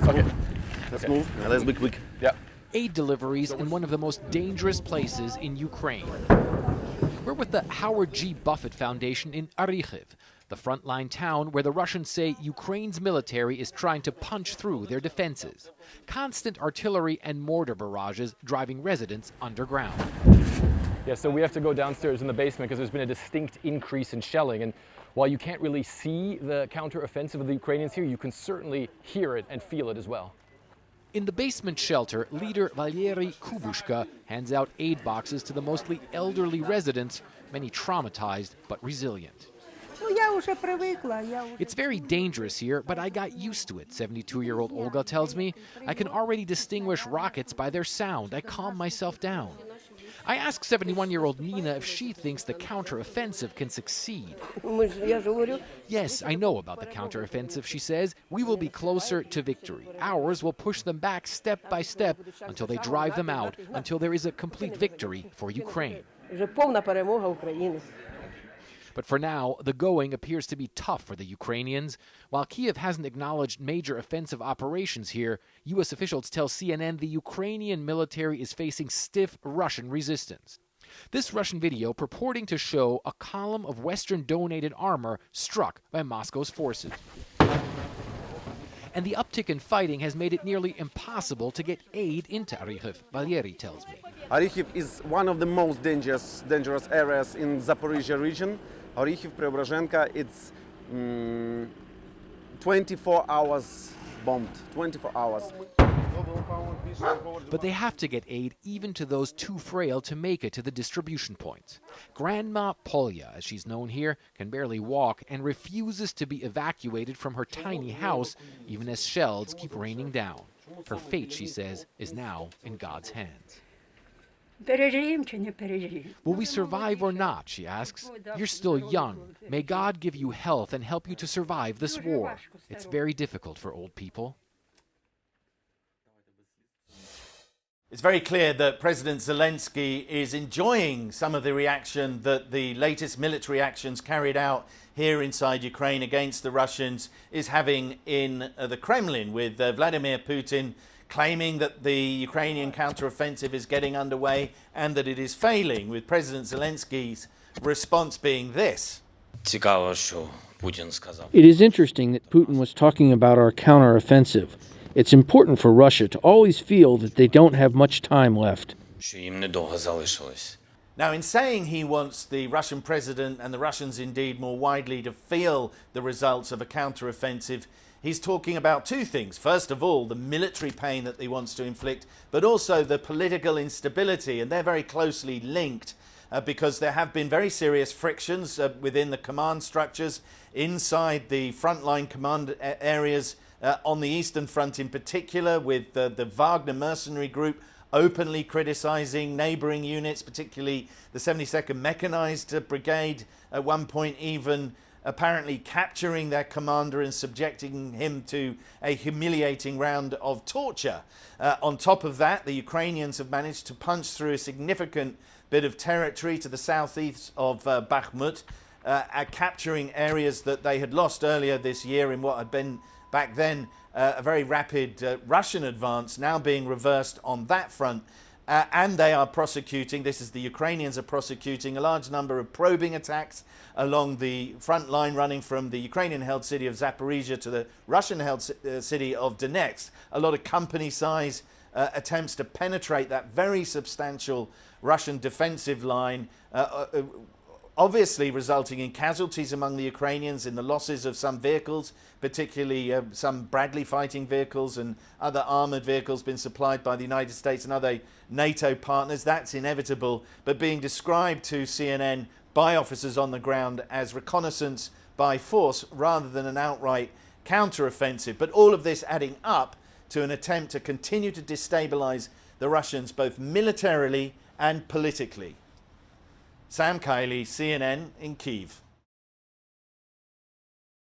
let's move. Let's move. Now, let's be quick. Yeah. Aid deliveries in one of the most dangerous places in Ukraine. We're with the Howard G. Buffett Foundation in Orikhiv, the frontline town where the Russians say Ukraine's military is trying to punch through their defenses. Constant artillery and mortar barrages driving residents underground. Yeah, so we have to go downstairs in the basement because there's been a distinct increase in shelling. And while you can't really see the counteroffensive of the Ukrainians here, you can certainly hear it and feel it as well. In the basement shelter, leader Valery Kubushka hands out aid boxes to the mostly elderly residents, many traumatized but resilient. It's very dangerous here, but I got used to it, 72-year-old Olga tells me. I can already distinguish rockets by their sound. I calm myself down. I ask 71-year-old Nina if she thinks the counteroffensive can succeed. Yes, I know about the counteroffensive, she says. We will be closer to victory. Ours will push them back step by step until they drive them out, until there is a complete victory for Ukraine. But for now, the going appears to be tough for the Ukrainians. While Kyiv hasn't acknowledged major offensive operations here, U.S. officials tell CNN the Ukrainian military is facing stiff Russian resistance. This Russian video purporting to show a column of Western-donated armor struck by Moscow's forces. And the uptick in fighting has made it nearly impossible to get aid into Orikhiv, Valery tells me. Orikhiv is one of the most dangerous areas in Zaporizhia region. Orikhiv, Preobrazhenka, it's 24 hours bombed, 24 hours. But they have to get aid even to those too frail to make it to the distribution points. Grandma Polya, as she's known here, can barely walk and refuses to be evacuated from her tiny house even as shells keep raining down. Her fate, she says, is now in God's hands. Will we survive or not, she asks. You're still young. May God give you health and help you to survive this war. It's very difficult for old people. It's very clear that President Zelensky is enjoying some of the reaction that the latest military actions carried out here inside Ukraine against the Russians is having in the Kremlin, with Vladimir Putin claiming that the Ukrainian counteroffensive is getting underway and that it is failing, with President Zelensky's response being this. It is interesting that Putin was talking about our counteroffensive. It's important for Russia to always feel that they don't have much time left. Now, in saying he wants the Russian president and the Russians indeed more widely to feel the results of a counteroffensive, he's talking about two things. First of all, the military pain that he wants to inflict, but also the political instability, and they're very closely linked because there have been very serious frictions within the command structures inside the frontline command areas on the Eastern Front in particular, with the Wagner mercenary group openly criticizing neighboring units, particularly the 72nd Mechanized Brigade, at one point even apparently capturing their commander and subjecting him to a humiliating round of torture. On top of that, the Ukrainians have managed to punch through a significant bit of territory to the southeast of Bakhmut, capturing areas that they had lost earlier this year in what had been back then a very rapid Russian advance, now being reversed on that front. And they are prosecuting, this is the Ukrainians are prosecuting, a large number of probing attacks along the front line running from the Ukrainian-held city of Zaporizhia to the Russian-held city of Donetsk. A lot of company-size attempts to penetrate that very substantial Russian defensive line, obviously resulting in casualties among the Ukrainians, in the losses of some vehicles, particularly some Bradley fighting vehicles and other armoured vehicles being supplied by the United States and other NATO partners. That's inevitable, but being described to CNN by officers on the ground as reconnaissance by force rather than an outright counteroffensive. But all of this adding up to an attempt to continue to destabilise the Russians both militarily and politically. Sam Kiley, CNN in Kyiv.